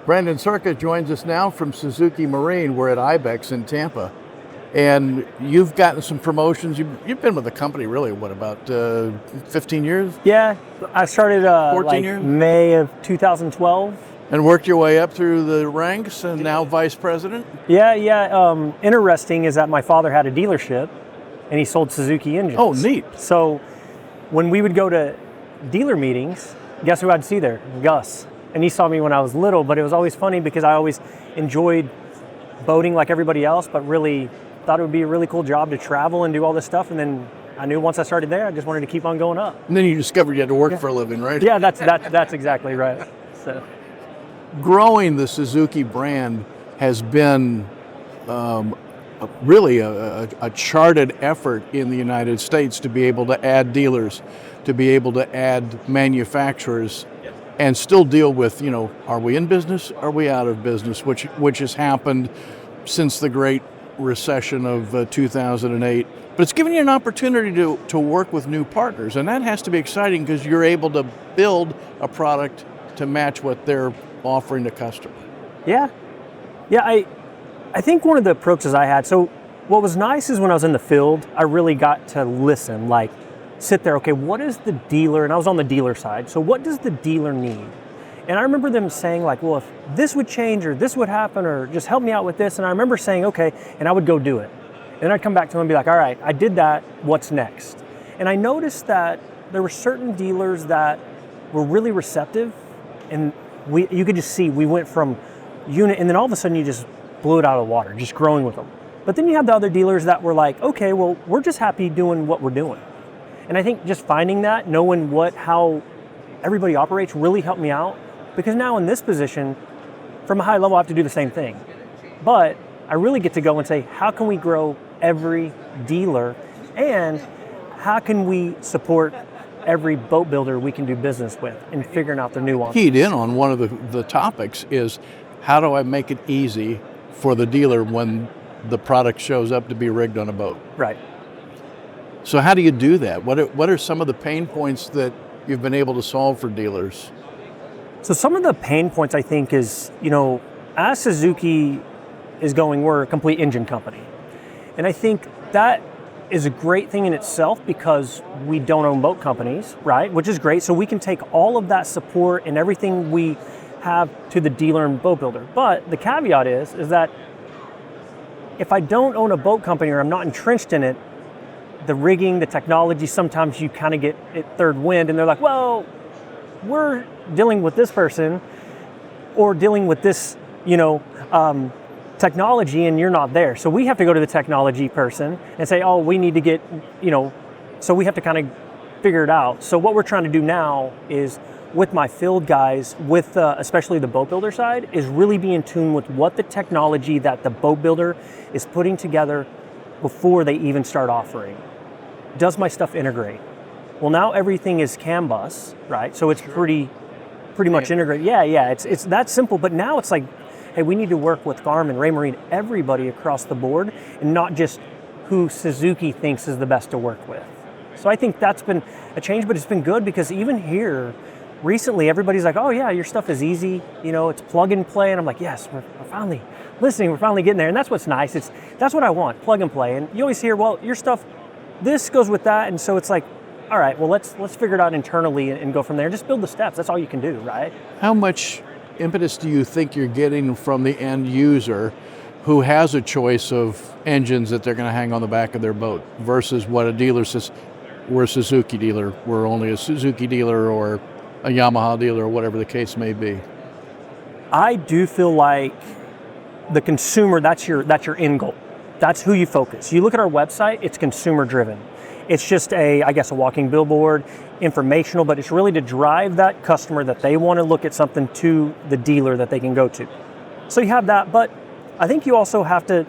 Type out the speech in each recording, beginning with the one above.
Brandon Cerka joins us now from Suzuki Marine. We're at IBEX in Tampa. And you've gotten some promotions. You've been with the company really, what, about 15 years? Yeah, I started 14 years? May of 2012. And worked your way up through the ranks and now vice president? Yeah. Interesting is that my father had a dealership and he sold Suzuki engines. Oh, neat. So when we would go to dealer meetings, guess who I'd see there? Gus. And he saw me when I was little, but it was always funny because I always enjoyed boating like everybody else, but really thought it would be a really cool job to travel and do all this stuff. And then I knew once I started there, I just wanted to keep on going up. And then you discovered you had to work for a living, right? Yeah, that's exactly right. So, growing the Suzuki brand has been really a charted effort in the United States to be able to add dealers, to be able to add manufacturers, and still deal with, are we in business? Are we out of business? Which has happened since the Great Recession of 2008. But it's given you an opportunity to work with new partners, and that has to be exciting because you're able to build a product to match what they're offering the customer. Yeah. I think one of the approaches I had, so what was nice is when I was in the field, I really got to listen, like sit there, okay, what is the dealer, and I was on the dealer side, so what does the dealer need? And I remember them saying like, well, if this would change or this would happen or just help me out with this, and I remember saying, okay, and I would go do it. And I'd come back to them and be like, all right, I did that, what's next? And I noticed that there were certain dealers that were really receptive, and you could just see we went from unit, and then all of a sudden you just blew it out of the water, just growing with them. But then you have the other dealers that were like, okay, well, we're just happy doing what we're doing. And I think just finding that, knowing how everybody operates really helped me out, because now in this position, from a high level, I have to do the same thing. But I really get to go and say, how can we grow every dealer, and how can we support every boat builder we can do business with, and figuring out the nuances. Keyed in on one of the topics is, how do I make it easy for the dealer when the product shows up to be rigged on a boat? Right. So how do you do that? What are some of the pain points that you've been able to solve for dealers? So some of the pain points I think is, as Suzuki is going, we're a complete engine company. And I think that is a great thing in itself because we don't own boat companies, right? Which is great. So we can take all of that support and everything we have to the dealer and boat builder. But the caveat is that if I don't own a boat company or I'm not entrenched in it, the rigging, the technology, sometimes you kind of get it third wind and they're like, well, we're dealing with this person or dealing with this, technology, and you're not there. So we have to go to the technology person and say, oh, we need to get, so we have to kind of figure it out. So what we're trying to do now is with my field guys, with especially the boat builder side, is really be in tune with what the technology that the boat builder is putting together before they even start offering. Does my stuff integrate? Well, now everything is CAN bus, right? So it's pretty much integrated. Yeah, it's that simple, but now it's like, hey, we need to work with Garmin, Raymarine, everybody across the board, and not just who Suzuki thinks is the best to work with. So I think that's been a change, but it's been good because even here, recently, everybody's like, oh yeah, your stuff is easy, it's plug and play, and I'm like, yes, we're finally listening, we're finally getting there, and that's what's nice. That's what I want, plug and play. And you always hear, well, your stuff, this goes with that, and so it's like, all right, well, let's figure it out internally and go from there. Just build the steps. That's all you can do, right? How much impetus do you think you're getting from the end user who has a choice of engines that they're going to hang on the back of their boat versus what a dealer says, we're a Suzuki dealer, we're only a Suzuki dealer or a Yamaha dealer or whatever the case may be? I do feel like the consumer, that's your end goal. That's who you focus. You look at our website, it's consumer driven. It's just a walking billboard, informational, but it's really to drive that customer that they want to look at something to the dealer that they can go to. So you have that, but I think you also have to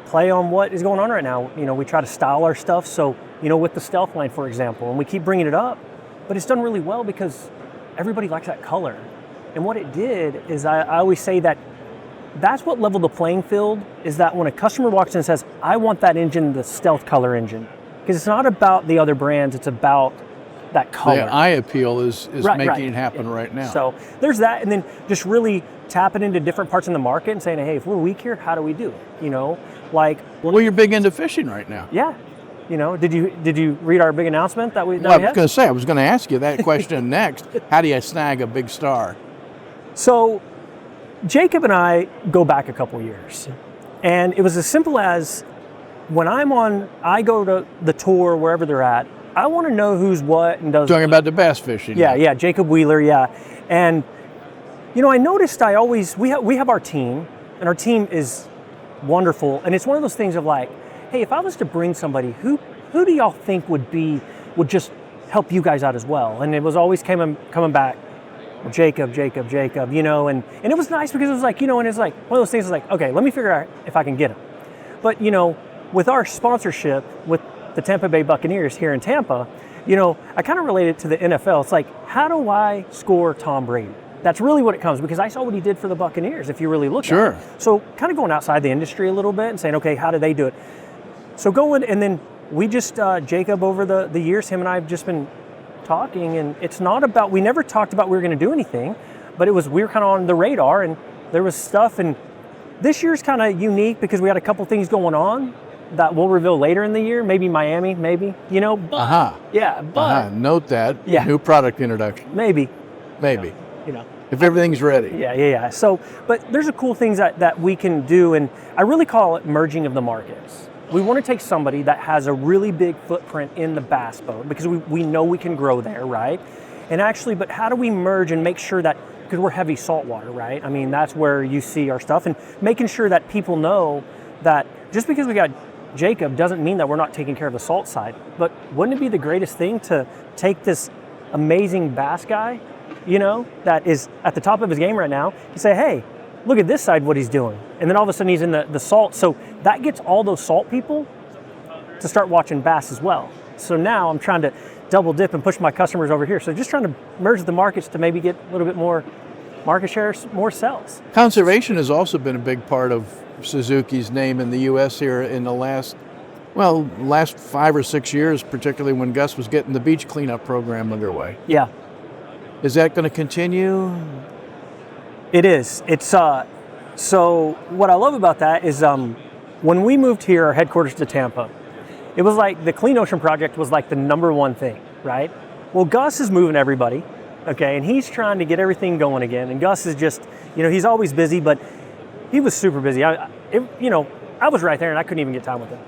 play on what is going on right now. We try to style our stuff. So, with the Stealth line, for example, and we keep bringing it up, but it's done really well because everybody likes that color. And what it did is I always say that's what leveled the playing field, is that when a customer walks in and says, I want that engine, the Stealth color engine, because it's not about the other brands, it's about that color. The eye appeal is right. making it happen right now. So there's that, and then just really tapping into different parts in the market and saying, hey, if we're weak here, how do we do it? You know, like, Well, you're big into fishing right now. yeah. You know, did you read our big announcement that we? Well, I was going to say, I was going to ask you that question next. How do you snag a big star? So, Jacob and I go back a couple years, and it was as simple as when I go to the tour wherever they're at. I want to know who's what and does. Talking about the bass fishing. Yeah, Jacob Wheeler, yeah, and you know, I noticed we have our team, and our team is wonderful, and it's one of those things of like, hey, if I was to bring somebody, who do y'all think would just help you guys out as well? And it was always coming back, Jacob, you know, and it was nice because it was like, you know, and it's like one of those things is like, okay, let me figure out if I can get him. But, you know, with our sponsorship with the Tampa Bay Buccaneers here in Tampa, you know, I kind of relate it to the NFL. It's like, how do I score Tom Brady? That's really what it comes, because I saw what he did for the Buccaneers, if you really look at it. So kind of going outside the industry a little bit and saying, okay, how do they do it? So going, and then we just, Jacob, over the years, him and I have just been talking, and it's not about, we never talked about we were going to do anything, but we were kind of on the radar, and there was stuff, and this year's kind of unique because we had a couple things going on that we'll reveal later in the year, maybe Miami, maybe, you know, but, yeah, but. Note that, yeah. New product introduction. Maybe. You know. If everything's ready. Yeah. So, but there's a cool things that we can do, and I really call it merging of the markets. We want to take somebody that has a really big footprint in the bass boat, because we know we can grow there, right? And actually, but how do we merge and make sure that, because we're heavy saltwater, right? I mean, that's where you see our stuff, and making sure that people know that just because we got Jacob doesn't mean that we're not taking care of the salt side. But wouldn't it be the greatest thing to take this amazing bass guy, you know, that is at the top of his game right now, and say, hey, look at this side, what he's doing. And then all of a sudden he's in the salt. So that gets all those salt people to start watching bass as well. So now I'm trying to double dip and push my customers over here. So just trying to merge the markets to maybe get a little bit more market share, more sales. Conservation has also been a big part of Suzuki's name in the U.S. here in the last 5 or 6 years, particularly when Gus was getting the beach cleanup program underway. Yeah. Is that going to continue? It is. It's so what I love about that is when we moved here, our headquarters to Tampa, it was like the Clean Ocean Project was like the number one thing, right? Well, Gus is moving everybody, okay, and he's trying to get everything going again. And Gus is just, you know, he's always busy, but he was super busy. I was right there and I couldn't even get time with him.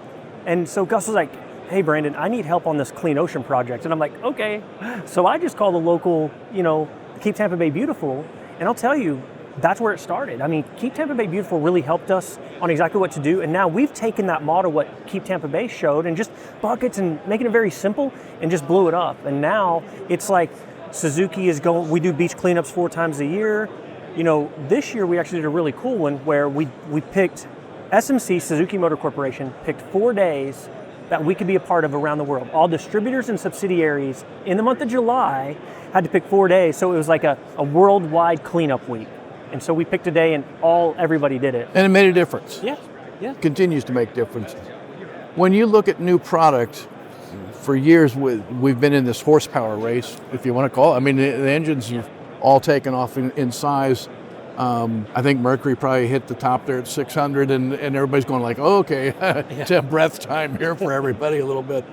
And so Gus was like, hey, Brandon, I need help on this Clean Ocean Project. And I'm like, okay. So I just called the local, you know, Keep Tampa Bay Beautiful. And I'll tell you, that's where it started. I mean, Keep Tampa Bay Beautiful really helped us on exactly what to do. And now we've taken that model, what Keep Tampa Bay showed, and just buckets and making it very simple and just blew it up. And now it's like Suzuki is going, we do beach cleanups 4 times a year. You know, this year we actually did a really cool one where we picked SMC, Suzuki Motor Corporation, picked 4 days that we could be a part of around the world. All distributors and subsidiaries in the month of July had to pick 4 days. So it was like a worldwide cleanup week. And so we picked a day and everybody did it. And it made a difference. Yeah. Continues to make difference. When you look at new product, for years we've been in this horsepower race, if you want to call it. I mean, the engines have all taken off in size. I think Mercury probably hit the top there at 600, and everybody's going like, oh, okay, it's a breath time here for everybody a little bit.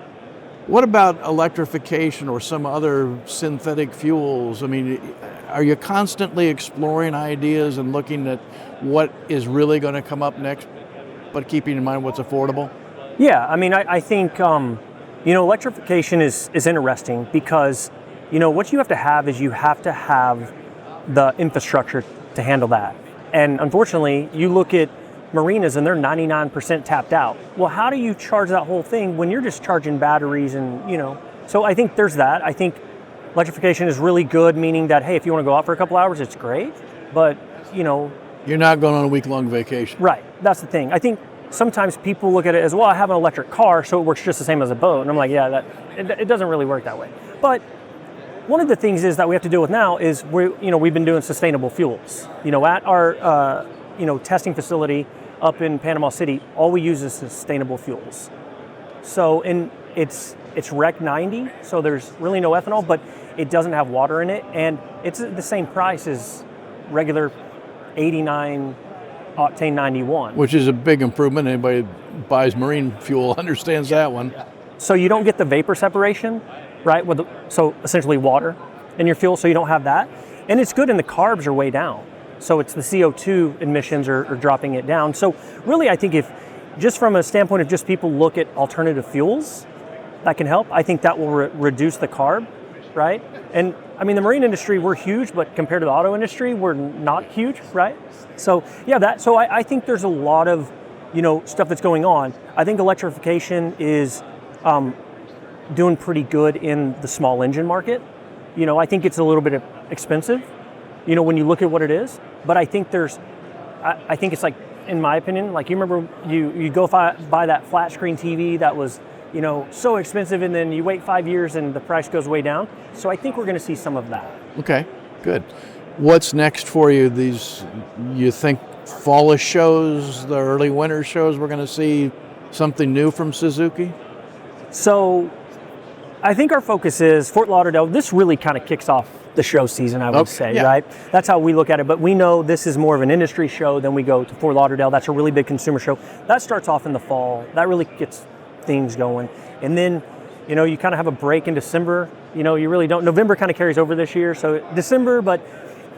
What about electrification or some other synthetic fuels? I mean, are you constantly exploring ideas and looking at what is really going to come up next, but keeping in mind what's affordable? Yeah, I mean, I think, electrification is interesting because, what you have to have is you have to have the infrastructure to handle that. And unfortunately, you look at marinas and they're 99% tapped out. Well, how do you charge that whole thing when you're just charging batteries and, So I think there's that. I think electrification is really good, meaning that, hey, if you want to go out for a couple hours, it's great. But, You're not going on a week-long vacation. Right. That's the thing. I think sometimes people look at it as, well, I have an electric car, so it works just the same as a boat. And I'm like, yeah, it doesn't really work that way. But one of the things is that we have to deal with now is we've been doing sustainable fuels. At our testing facility up in Panama City, all we use is sustainable fuels. So it's REC 90, so there's really no ethanol, but it doesn't have water in it, and it's the same price as regular 89 octane 91. Which is a big improvement. Anybody who buys marine fuel understands that one. So you don't get the vapor separation, right? So essentially water in your fuel, so you don't have that. And it's good, and the carbs are way down. So it's the CO2 emissions are dropping it down. So really, I think if, just from a standpoint of just people look at alternative fuels, that can help. I think that will reduce the carb, right? And I mean, the marine industry, we're huge, but compared to the auto industry, we're not huge, right? So yeah, so I think there's a lot of, stuff that's going on. I think electrification is doing pretty good in the small engine market. I think it's a little bit expensive, when you look at what it is, but I think I think it's like, in my opinion, like you remember you go buy that flat screen TV that was, so expensive, and then you wait 5 years and the price goes way down. So I think we're going to see some of that. Okay, good. What's next for you? You think fallish shows, the early winter shows, we're going to see something new from Suzuki? So I think our focus is Fort Lauderdale. This really kind of kicks off the show season, I would say, right? That's how we look at it. But we know this is more of an industry show. Then we go to Fort Lauderdale. That's a really big consumer show. That starts off in the fall. That really gets things going. And then, you kind of have a break in December. You really don't. November kind of carries over this year. So December, but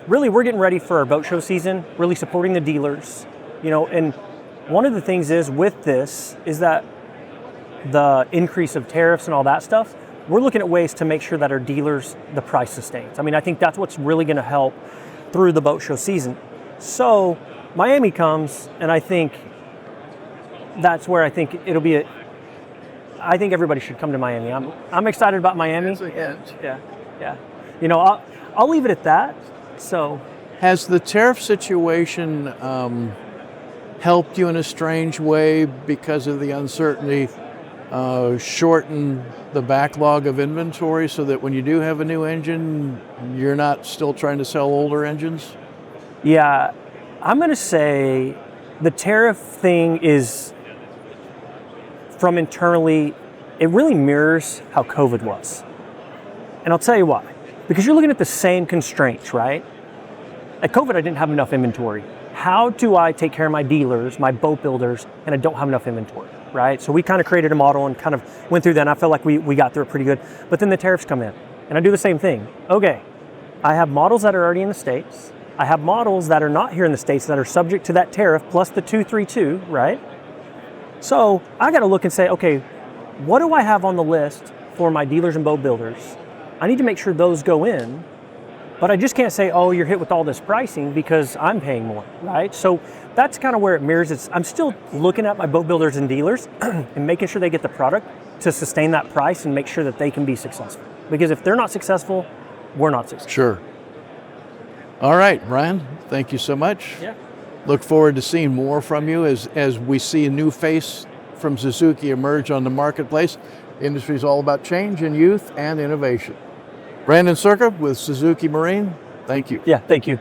really we're getting ready for our boat show season, really supporting the dealers, and one of the things is with this is that the increase of tariffs and all that stuff, we're looking at ways to make sure that our dealers, the price sustains. I mean, I think that's what's really going to help through the boat show season. So Miami comes, and I think that's where I think it'll be I think everybody should come to Miami. I'm excited about Miami. That's a hint. Yeah. I'll leave it at that. So, has the tariff situation helped you in a strange way because of the uncertainty? Shorten the backlog of inventory so that when you do have a new engine, you're not still trying to sell older engines? Yeah, I'm going to say the tariff thing is, from internally, it really mirrors how COVID was. And I'll tell you why. Because you're looking at the same constraints, right? At COVID, I didn't have enough inventory. How do I take care of my dealers, my boat builders, and I don't have enough inventory, right? So we kind of created a model and kind of went through that, and I felt like we got through it pretty good. But then the tariffs come in, and I do the same thing. Okay, I have models that are already in the States. I have models that are not here in the States that are subject to that tariff, plus the 232, right? So I got to look and say, okay, what do I have on the list for my dealers and boat builders? I need to make sure those go in, but I just can't say, oh, you're hit with all this pricing because I'm paying more, right? So that's kind of where it mirrors. I'm still looking at my boat builders and dealers and making sure they get the product to sustain that price and make sure that they can be successful. Because if they're not successful, we're not successful. Sure. All right, Brian, thank you so much. Yeah. Look forward to seeing more from you as we see a new face from Suzuki emerge on the marketplace. The industry is all about change and youth and innovation. Brandon Cerka with Suzuki Marine, thank you. Yeah, thank you.